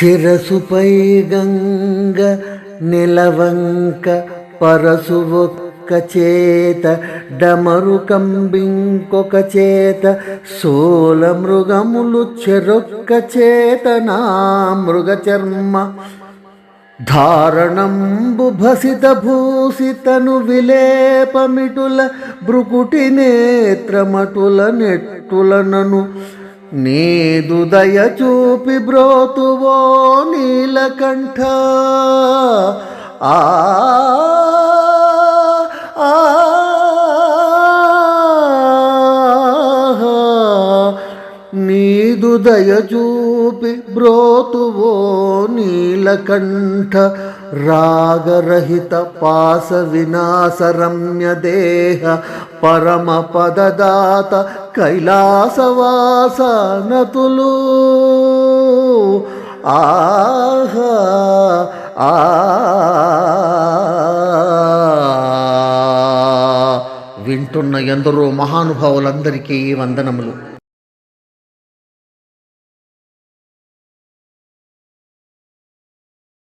శిరసుపై గంగ నిలవంక పరసు ఒక్క చేత డమరు కంబింకొక చేత సోల మృగములు చెరొక్క చేత నా మృగ చర్మ ధారణంబు భసిత భూసితను విలేపమిటుల భృకుటి నేత్రమటుల నెట్టులనను నీదు దయ చూపి బ్రోతువో నీలకంఠ ఆ నీదు దయ చూపి బ్రోతువో నీలకంఠ రాగరహిత పాస వినాశ రమ్య దేహ పరమ పదదాత కైలాసవాస నతులు ఆహా ఆ వింటున్న ఎందరో మహానుభావులందరికీ వందనములు.